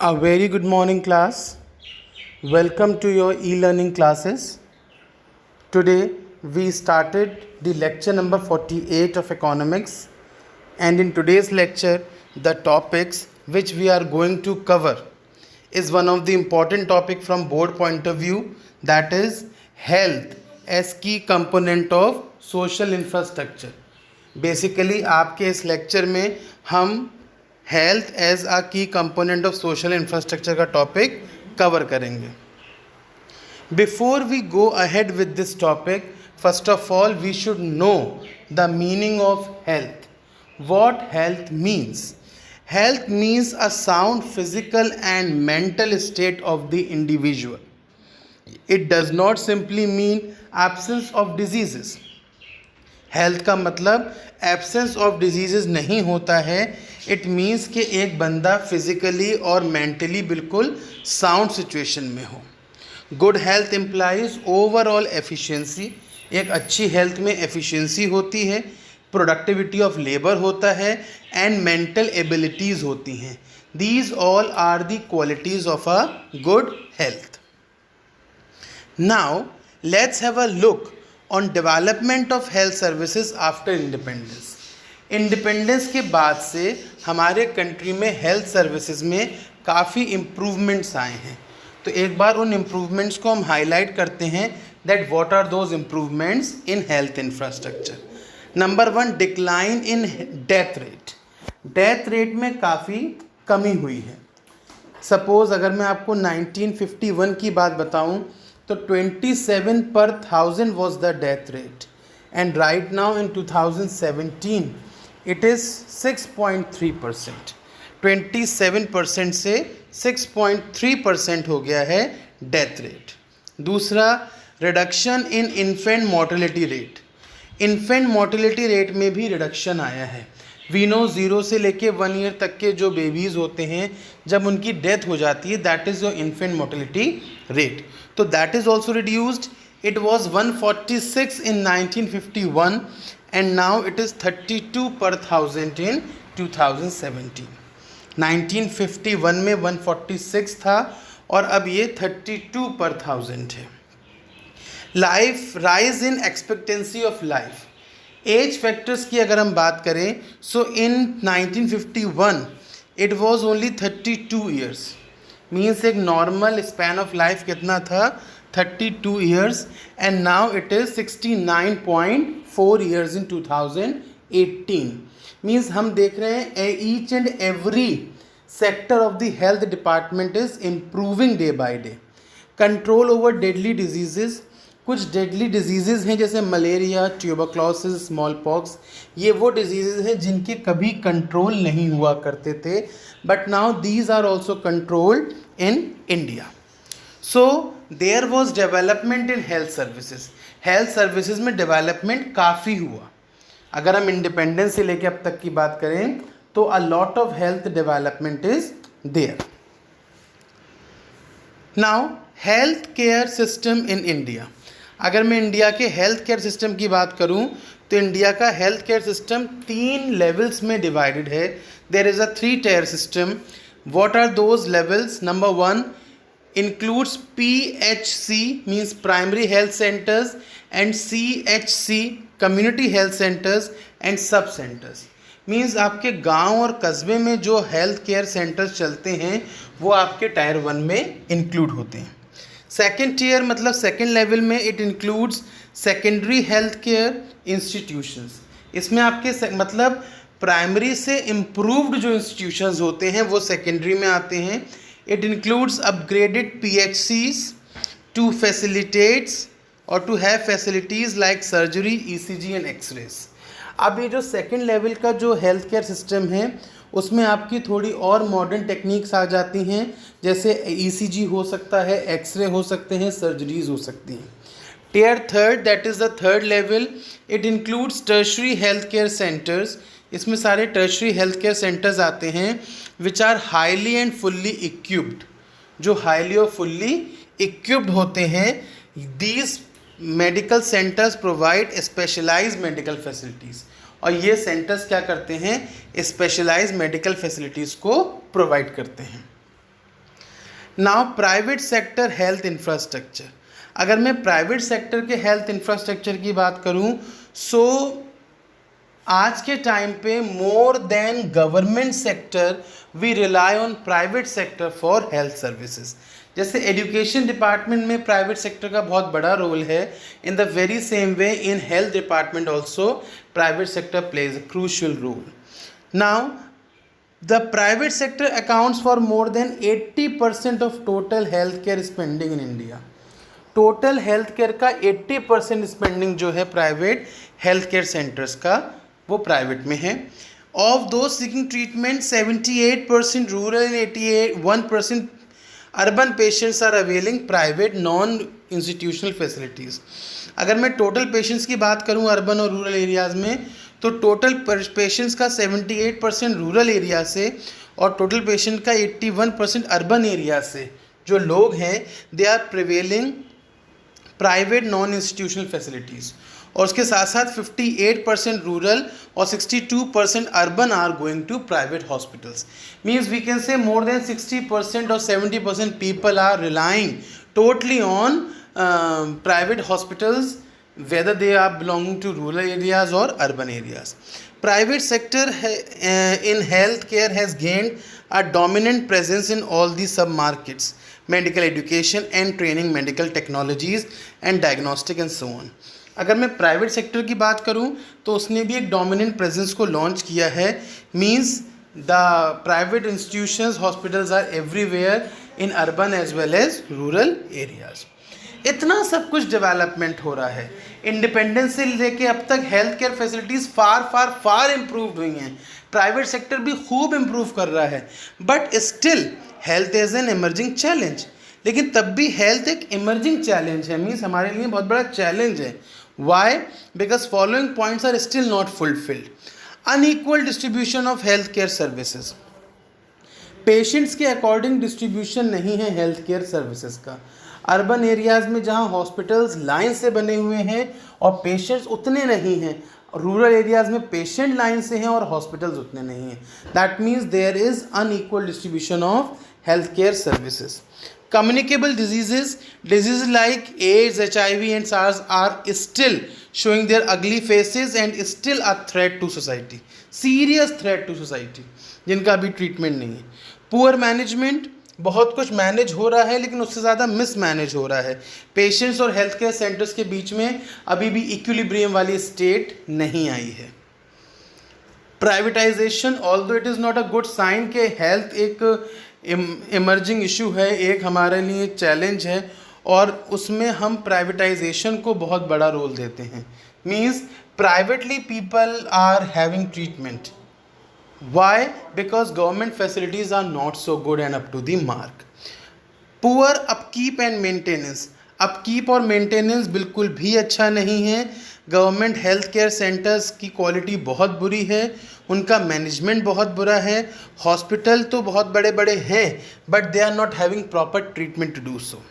A very good morning, class. Welcome to your e-learning classes. Today we started the lecture number 48 of economics, and in today's lecture the topics which we are going to cover is one of the important topic from board point of view, that is health as key component of social infrastructure. Basically आपके इस lecture में हम health as a key component of social infrastructure का topic cover करेंगे. Before we go ahead with this topic, first of all we should know the meaning of health. What health means? Health means a sound physical and mental state of the individual. It does not simply mean absence of diseases. Health का मतलब absence of diseases नहीं होता है. It means कि एक बंदा physically और mentally बिल्कुल साउंड सिचुएशन में हो. Good health implies overall efficiency. एक अच्छी हेल्थ में एफिशिएंसी होती है, प्रोडक्टिविटी ऑफ लेबर होता है एंड मेंटल एबिलिटीज़ होती हैं. These all are the qualities of a good health. Now let's have a look on development of health services after independence. Independence के बाद से हमारे कंट्री में हेल्थ सर्विसेज में काफ़ी इम्प्रूवमेंट्स आए हैं. तो एक बार उन इम्प्रूवमेंट्स को हम हाईलाइट करते हैं, that what are those improvements in health infrastructure. Number 1, decline in death rate. Death rate में काफ़ी कमी हुई है. सपोज़ अगर मैं आपको 1951 की बात बताऊं तो 27 per 1000 was the death rate, and right now in 2017 it is 6.3%. 27% से 6.3% हो गया है डेथ रेट. दूसरा, reduction in infant mortality rate. Infant mortality rate में भी रिडक्शन आया है. वी नो 0 से लेके 1 ईयर तक के जो बेबीज़ होते हैं, जब उनकी डेथ हो जाती है, that is your infant mortality rate. तो that is also reduced. It was 146 in 1951 and now it is 32 per 1000 in 2017. 1951 में 146 था और अब ये 32 per 1000 है. Life, rise in expectancy of life. As factors की अगर हम बात करें, so in 1951 it was only 32 years. Means एक नॉर्मल स्पैन ऑफ लाइफ कितना था? 32 years. And now it is 69.4 years in 2018. Means हम देख रहे हैं each and every sector of the health department is improving day by day. Control over deadly diseases. कुछ deadly disease हैं जैसे malaria, tuberculosis, small pox. ये वो disease हैं जिनके कभी कंट्रोल नहीं हुआ करते थे, but now these are also controlled in India. So there was development in health services. Health services में डेवलपमेंट काफ़ी हुआ. अगर हम इंडिपेंडेंस से लेकर अब तक की बात करें तो a lot of health development is there. Now health care system in India. अगर मैं इंडिया के हेल्थ केयर सिस्टम की बात करूं तो इंडिया का हेल्थ केयर सिस्टम 3 लेवल्स में डिवाइडेड है. There is a 3 tier system. What are those levels? Number 1 includes PHC means primary health centers and CHC community health centers and sub centers. Means आपके गांव और कस्बे में जो health care centres चलते हैं वो आपके टायर 1 में इंक्लूड होते हैं. सेकेंड टीयर मतलब सेकेंड लेवल में it includes secondary health care institutions. इसमें आपके मतलब प्राइमरी से इम्प्रूव्ड जो इंस्टीट्यूशंस होते हैं वो सेकेंडरी में आते हैं. It includes upgraded PHCs to facilitate or to have facilities like surgery, ECG and X-rays. अब ये जो सेकेंड लेवल का जो हेल्थ केयर सिस्टम है उसमें आपकी थोड़ी और मॉडर्न टेक्निक्स आ जाती हैं, जैसे ECG हो सकता है, एक्सरे हो सकते हैं, सर्जरीज हो सकती हैं. Tier 3, that is the third level. It includes tertiary health care centres. इसमें सारे टर्शरी हेल्थ केयर सेंटर्स आते हैं which are highly and fully equipped. जो हाईली और फुल्ली इक्विप्ड होते हैं, these medical centres provide specialised medical facilities. और ये सेंटर्स क्या करते हैं? स्पेशलाइज्ड मेडिकल फैसिलिटीज़ को प्रोवाइड करते हैं. Now private sector health infrastructure, अगर मैं प्राइवेट सेक्टर के हेल्थ इंफ्रास्ट्रक्चर की बात करूं, सो आज के टाइम पे more than government sector we rely on private sector for health services. जैसे एजुकेशन डिपार्टमेंट में प्राइवेट सेक्टर का बहुत बड़ा रोल है, in the very same way in health department also private sector plays a crucial role. Now the private sector accounts for more than 80% of total healthcare spending in India. Total health care का 80% spending जो है private health care centres का, वो private में है। Of those seeking treatment 78% rural and 81% urban patients are availing private non institutional facilities. अगर मैं total patients की बात करूं अर्बन और रूरल एरियाज़ में, तो टोटल पेशेंट्स का 78% रूरल एरिया से और टोटल पेशेंट का 81% अर्बन एरिया से जो लोग हैं, they are prevailing private non institutional facilities. और उसके साथ साथ 58% रूरल और 62% urban are going to private hospitals. Means we can say more than 60% और 70% people are relying totally on private hospitals, whether they are belonging to rural areas or urban areas. Private sector in healthcare has gained a dominant presence in all the sub-markets, medical education and training, medical technologies and diagnostic and so on. अगर मैं private sector की बात करूं तो उसने भी एक dominant presence को लॉन्च किया है। Means the private institutions hospitals are everywhere in urban as well as rural areas. इतना सब कुछ डेवलपमेंट हो रहा है, इंडिपेंडेंस से लेके अब तक हेल्थ केयर फैसिलिटीज़ फार इम्प्रूव हुई हैं, प्राइवेट सेक्टर भी खूब इम्प्रूव कर रहा है, but still health is an emerging challenge. लेकिन तब भी हेल्थ एक इमर्जिंग चैलेंज है, मीन्स हमारे लिए बहुत बड़ा चैलेंज है। Why? Because following points are still not fulfilled. Unequal distribution of health care services, patients के अकॉर्डिंग डिस्ट्रीब्यूशन नहीं है हेल्थ केयर सर्विसेज का। अर्बन एरियाज़ में जहाँ हॉस्पिटल्स लाइन से बने हुए हैं और पेशेंट्स उतने नहीं हैं, रूरल एरियाज़ में पेशेंट लाइन से हैं और हॉस्पिटल्स उतने नहीं हैं। That means there is unequal distribution of health care services. Communicable diseases like AIDS, HIV and SARS are still showing their ugly faces and still a threat to society, serious threat to society, जिनका अभी treatment नहीं है। Poor management, बहुत कुछ manage हो रहा है लेकिन उससे ज़्यादा मिस मैनेज हो रहा है। पेशेंट्स और हेल्थ केयर सेंटर्स के बीच में अभी भी इक्विलिब्रियम वाली स्टेट नहीं आई है। Privatisation, although it is not a good sign के हेल्थ एक इमर्जिंग इशू है, एक हमारे लिए चैलेंज है और उसमें हम प्राइवेटाइजेशन को बहुत बड़ा रोल देते हैं। Means privately people are having treatment. Why? Because government facilities are not so good and up to the mark. Poor upkeep and maintenance, upkeep और मेंटेनेंस बिल्कुल भी अच्छा नहीं है। गवर्नमेंट हेल्थ केयर सेंटर्स की क्वालिटी बहुत बुरी है, उनका मैनेजमेंट बहुत बुरा है। हॉस्पिटल तो बहुत बड़े बड़े हैं but they are not having proper treatment to do so.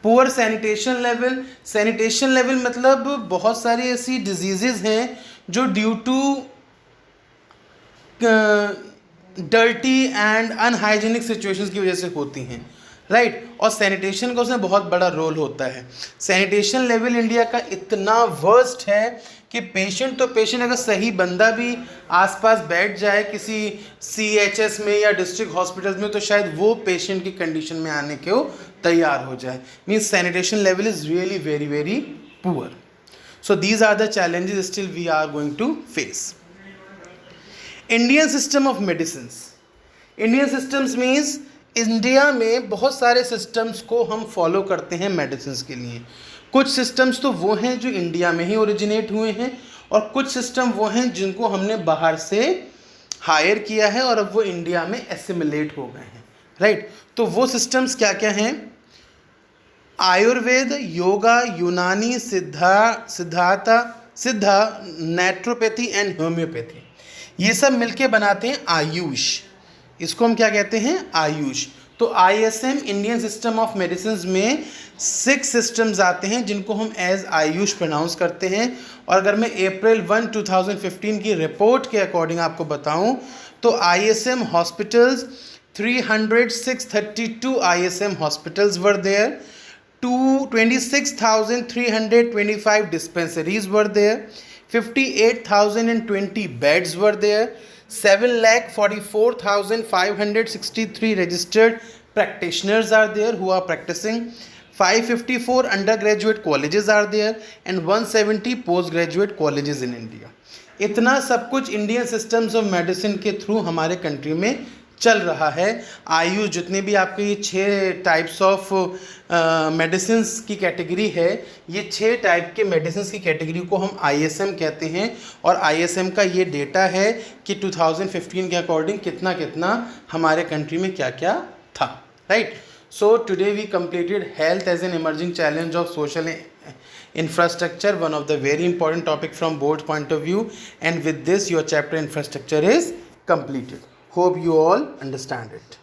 Poor sanitation level, sanitation level मतलब बहुत सारी ऐसी डिजीज़ेज़ हैं जो due to dirty and unhygienic situations की वजह से होती हैं, राइट। और सैनिटेशन का उसमें बहुत बड़ा रोल होता है। सैनिटेशन लेवल इंडिया का इतना वर्स्ट है कि पेशेंट तो पेशेंट अगर सही बंदा भी आसपास बैठ जाए किसी CHS में या डिस्ट्रिक्ट हॉस्पिटल्स में तो शायद वो पेशेंट की कंडीशन में आने को तैयार हो जाए। Means sanitation level is really very very poor. So these are the challenges still we are going to face. Indian system of medicine, Indian systems means India में बहुत सारे सिस्टम्स को हम फॉलो करते हैं मेडिसिन के लिए। कुछ सिस्टम्स तो वो हैं जो इंडिया में ही ओरिजिनेट हुए हैं और कुछ सिस्टम वो हैं जिनको हमने बाहर से हायर किया है और अब वो इंडिया में एसिमिलेट हो गए हैं, राइट। तो वो सिस्टम्स क्या क्या हैं? आयुर्वेद, योगा, यूनानी, सिद्धा, नेचुरोपैथी एंड होम्योपैथी, ये सब मिलके बनाते हैं आयुष। इसको हम क्या कहते हैं? आयुष। तो ISM Indian system of medicine में 6 सिस्टम्स आते हैं जिनको हम एज आयुष प्रोनाउंस करते हैं। और अगर मैं अप्रैल 1, 2015 की रिपोर्ट के अकॉर्डिंग आपको बताऊं तो ISM hospitals 632 ISM hospitals were there, 26,325 dispensaries were there, 58,020 beds were there, 7,44,563 registered practitioners are there who are practicing, 554 undergraduate colleges are there, and 170 postgraduate colleges in India. इतना सब कुछ इंडियन सिस्टम्स ऑफ मेडिसिन के through हमारे country में चल रहा है. आयुष जितने भी आपके ये 6 टाइप्स ऑफ मेडिसिन्स की कैटेगरी है, ये 6 टाइप के मेडिसिन्स की कैटेगरी को हम ISM कहते हैं. और ISM का ये डेटा है कि 2015 के अकॉर्डिंग कितना कितना हमारे कंट्री में क्या क्या था. Right. So today we completed health as an emerging challenge of social infrastructure, one of the very important topic from board point of view, and with this your chapter infrastructure is completed. Hope you all understand it.